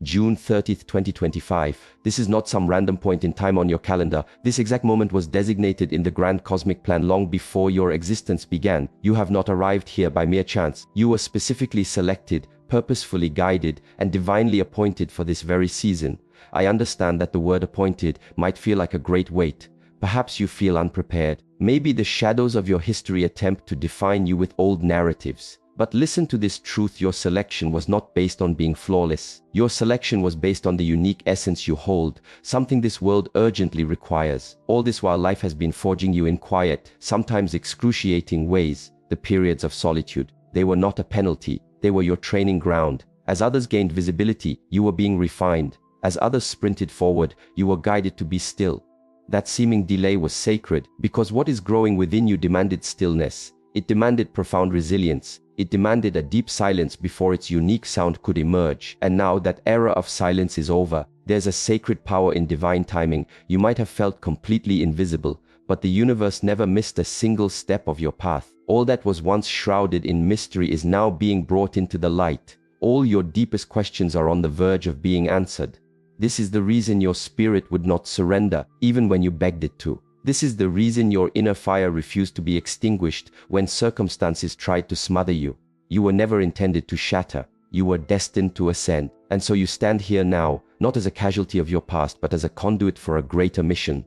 June 30th, 2025. This is not some random point in time on your calendar. This exact moment was designated in the grand cosmic plan long before your existence began. You have not arrived here by mere chance. You were specifically selected, purposefully guided, and divinely appointed for this very season. I understand that the word appointed might feel like a great weight. Perhaps you feel unprepared. Maybe the shadows of your history attempt to define you with old narratives. But listen to this truth: your selection was not based on being flawless. Your selection was based on the unique essence you hold, something this world urgently requires. All this while life has been forging you in quiet, sometimes excruciating ways. The periods of solitude, they were not a penalty, they were your training ground. As others gained visibility, you were being refined. As others sprinted forward, you were guided to be still. That seeming delay was sacred, because what is growing within you demanded stillness. It demanded profound resilience. It demanded a deep silence before its unique sound could emerge. And now that era of silence is over. There's a sacred power in divine timing. You might have felt completely invisible, but the universe never missed a single step of your path. All that was once shrouded in mystery is now being brought into the light. All your deepest questions are on the verge of being answered. This is the reason your spirit would not surrender, even when you begged it to. This is the reason your inner fire refused to be extinguished when circumstances tried to smother you. You were never intended to shatter. You were destined to ascend. And so you stand here now, not as a casualty of your past, but as a conduit for a greater mission.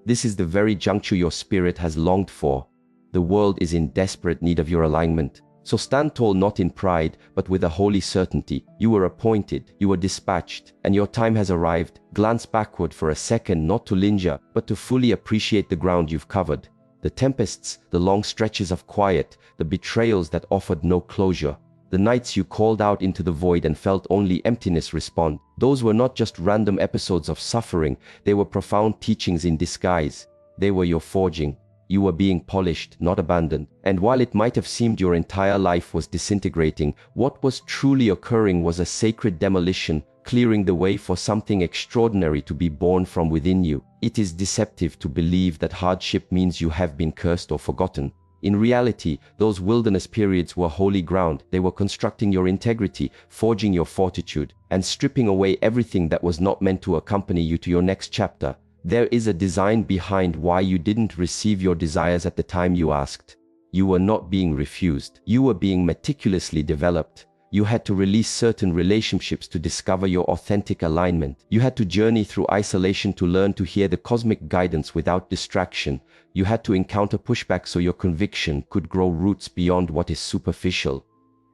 This is the very juncture your spirit has longed for. The world is in desperate need of your alignment. So stand tall, not in pride, but with a holy certainty. You were appointed, you were dispatched, and your time has arrived. Glance backward for a second, not to linger, but to fully appreciate the ground you've covered. The tempests, the long stretches of quiet, the betrayals that offered no closure. The nights you called out into the void and felt only emptiness respond. Those were not just random episodes of suffering, they were profound teachings in disguise. They were your forging. You were being polished, not abandoned. And while it might have seemed your entire life was disintegrating, what was truly occurring was a sacred demolition, clearing the way for something extraordinary to be born from within you. It is deceptive to believe that hardship means you have been cursed or forgotten. In reality, those wilderness periods were holy ground. They were constructing your integrity, forging your fortitude, and stripping away everything that was not meant to accompany you to your next chapter. There is a design behind why you didn't receive your desires at the time you asked. You were not being refused. You were being meticulously developed. You had to release certain relationships to discover your authentic alignment. You had to journey through isolation to learn to hear the cosmic guidance without distraction. You had to encounter pushback so your conviction could grow roots beyond what is superficial.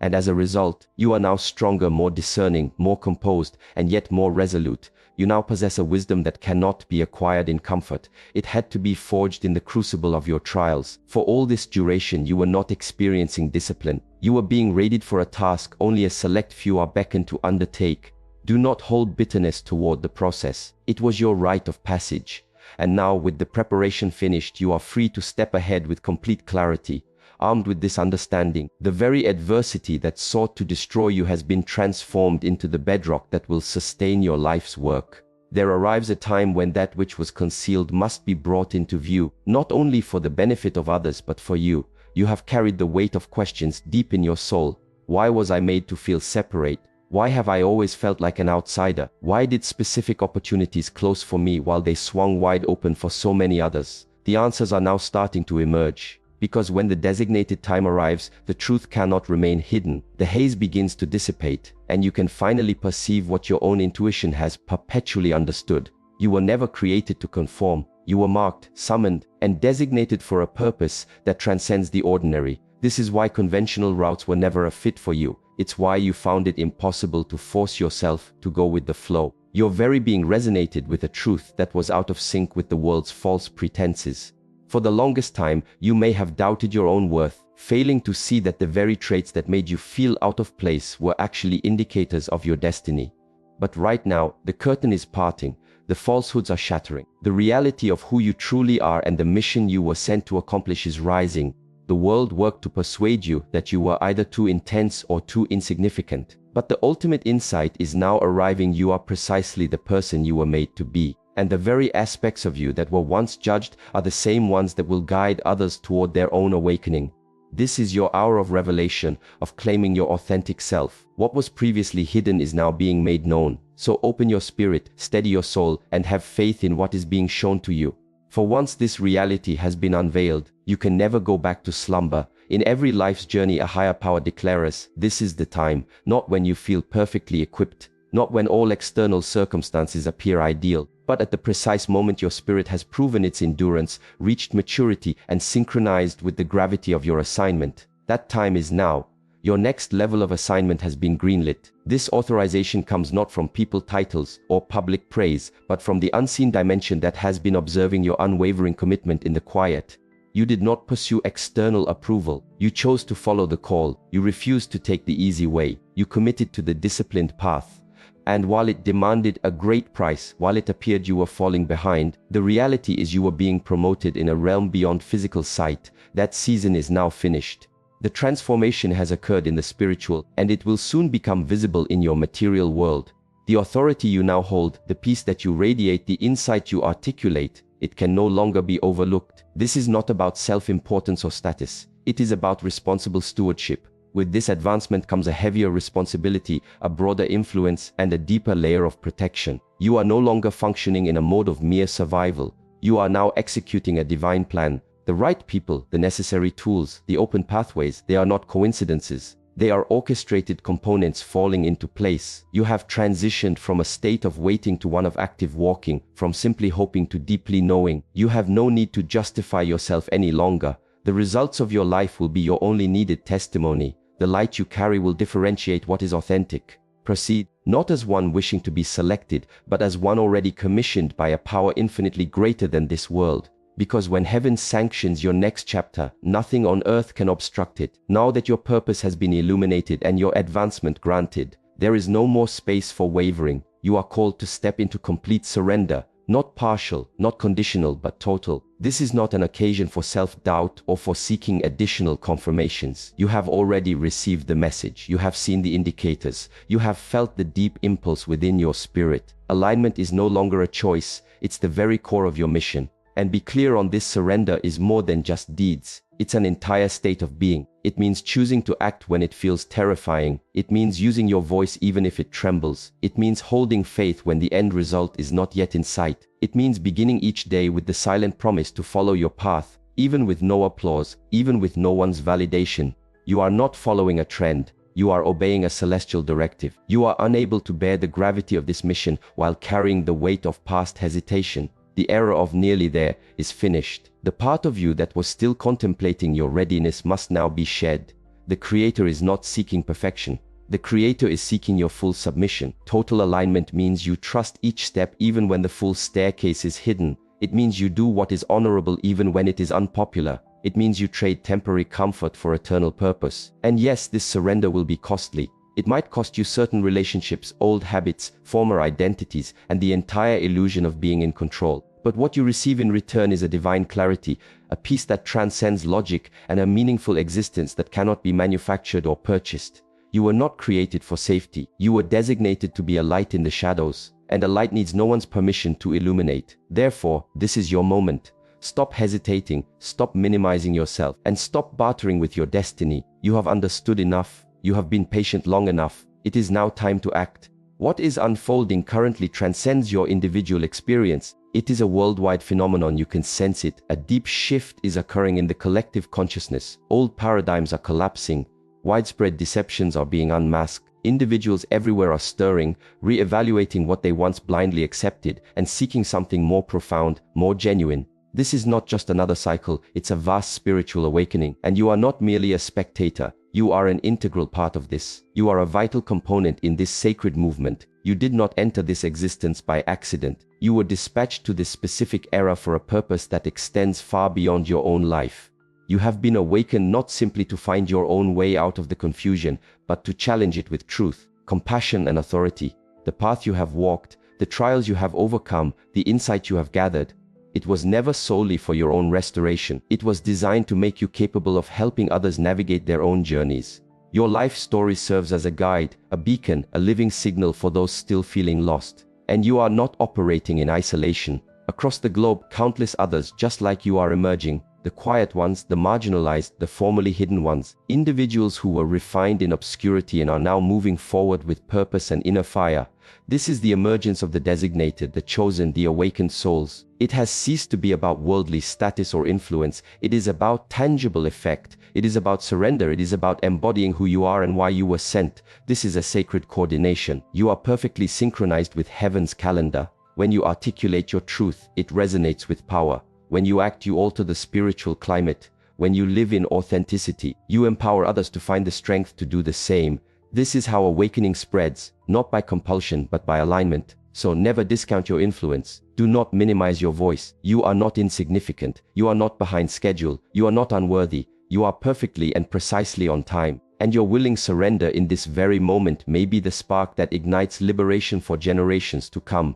And as a result, you are now stronger, more discerning, more composed, and yet more resolute. You now possess a wisdom that cannot be acquired in comfort. It had to be forged in the crucible of your trials. For all this duration, you were not experiencing discipline. You were being rated for a task only a select few are beckoned to undertake. Do not hold bitterness toward the process. It was your rite of passage. And now, with the preparation finished, you are free to step ahead with complete clarity. Armed with this understanding, the very adversity that sought to destroy you has been transformed into the bedrock that will sustain your life's work. There arrives a time when that which was concealed must be brought into view, not only for the benefit of others but for you. You have carried the weight of questions deep in your soul. Why was I made to feel separate? Why have I always felt like an outsider? Why did specific opportunities close for me while they swung wide open for so many others? The answers are now starting to emerge. Because when the designated time arrives, the truth cannot remain hidden. The haze begins to dissipate, and you can finally perceive what your own intuition has perpetually understood. You were never created to conform. You were marked, summoned, and designated for a purpose that transcends the ordinary. This is why conventional routes were never a fit for you. It's why you found it impossible to force yourself to go with the flow. Your very being resonated with a truth that was out of sync with the world's false pretenses. For the longest time, you may have doubted your own worth, failing to see that the very traits that made you feel out of place were actually indicators of your destiny. But right now, the curtain is parting, the falsehoods are shattering. The reality of who you truly are and the mission you were sent to accomplish is rising. The world worked to persuade you that you were either too intense or too insignificant. But the ultimate insight is now arriving. You are precisely the person you were made to be. And the very aspects of you that were once judged are the same ones that will guide others toward their own awakening. This is your hour of revelation, of claiming your authentic self. What was previously hidden is now being made known. So open your spirit, steady your soul, and have faith in what is being shown to you. For once this reality has been unveiled, you can never go back to slumber. In every life's journey, a higher power declares, this is the time, not when you feel perfectly equipped, not when all external circumstances appear ideal, but at the precise moment your spirit has proven its endurance, reached maturity, and synchronized with the gravity of your assignment. That time is now. Your next level of assignment has been greenlit. This authorization comes not from people titles or public praise, but from the unseen dimension that has been observing your unwavering commitment in the quiet. You did not pursue external approval. You chose to follow the call. You refused to take the easy way. You committed to the disciplined path. And while it demanded a great price, while it appeared you were falling behind, the reality is you were being promoted in a realm beyond physical sight. That season is now finished. The transformation has occurred in the spiritual, and it will soon become visible in your material world. The authority you now hold, the peace that you radiate, the insight you articulate, it can no longer be overlooked. This is not about self-importance or status. It is about responsible stewardship. With this advancement comes a heavier responsibility, a broader influence, and a deeper layer of protection. You are no longer functioning in a mode of mere survival. You are now executing a divine plan. The right people, the necessary tools, the open pathways, they are not coincidences. They are orchestrated components falling into place. You have transitioned from a state of waiting to one of active walking, from simply hoping to deeply knowing. You have no need to justify yourself any longer. The results of your life will be your only needed testimony. The light you carry will differentiate what is authentic. Proceed, not as one wishing to be selected, but as one already commissioned by a power infinitely greater than this world. Because when heaven sanctions your next chapter, nothing on earth can obstruct it. Now that your purpose has been illuminated and your advancement granted, there is no more space for wavering. You are called to step into complete surrender, not partial, not conditional, but total. This is not an occasion for self-doubt or for seeking additional confirmations. You have already received the message. You have seen the indicators. You have felt the deep impulse within your spirit. Alignment is no longer a choice. It's the very core of your mission. And be clear on this: surrender is more than just deeds. It's an entire state of being. It means choosing to act when it feels terrifying. It means using your voice even if it trembles. It means holding faith when the end result is not yet in sight. It means beginning each day with the silent promise to follow your path, even with no applause, even with no one's validation. You are not following a trend. You are obeying a celestial directive. You are unable to bear the gravity of this mission while carrying the weight of past hesitation. The era of nearly there is finished. The part of you that was still contemplating your readiness must now be shed. The Creator is not seeking perfection. The Creator is seeking your full submission. Total alignment means you trust each step even when the full staircase is hidden. It means you do what is honorable even when it is unpopular. It means you trade temporary comfort for eternal purpose. And yes, this surrender will be costly. It might cost you certain relationships, old habits, former identities, and the entire illusion of being in control. But what you receive in return is a divine clarity, a peace that transcends logic, and a meaningful existence that cannot be manufactured or purchased. You were not created for safety. You were designated to be a light in the shadows, and a light needs no one's permission to illuminate. Therefore, this is your moment. Stop hesitating, stop minimizing yourself, and stop bartering with your destiny. You have understood enough. You have been patient long enough. It is now time to act. What is unfolding currently transcends your individual experience. It is a worldwide phenomenon. You can sense it. A deep shift is occurring in the collective consciousness. Old paradigms are collapsing. Widespread deceptions are being unmasked. Individuals everywhere are stirring, re-evaluating what they once blindly accepted, and seeking something more profound, more genuine. This is not just another cycle. It's a vast spiritual awakening. And you are not merely a spectator. You are an integral part of this. You are a vital component in this sacred movement. You did not enter this existence by accident. You were dispatched to this specific era for a purpose that extends far beyond your own life. You have been awakened not simply to find your own way out of the confusion, but to challenge it with truth, compassion, and authority. The path you have walked, the trials you have overcome, the insight you have gathered, it was never solely for your own restoration. It was designed to make you capable of helping others navigate their own journeys. Your life story serves as a guide, a beacon, a living signal for those still feeling lost. And you are not operating in isolation. Across the globe, countless others just like you are emerging. The quiet ones, the marginalized, the formerly hidden ones. Individuals who were refined in obscurity and are now moving forward with purpose and inner fire. This is the emergence of the designated, the chosen, the awakened souls. It has ceased to be about worldly status or influence. It is about tangible effect. It is about surrender. It is about embodying who you are and why you were sent. This is a sacred coordination. You are perfectly synchronized with heaven's calendar. When you articulate your truth, it resonates with power. When you act, you alter the spiritual climate. When you live in authenticity, you empower others to find the strength to do the same. This is how awakening spreads, not by compulsion but by alignment. So never discount your influence. Do not minimize your voice. You are not insignificant. You are not behind schedule. You are not unworthy. You are perfectly and precisely on time. And your willing surrender in this very moment may be the spark that ignites liberation for generations to come.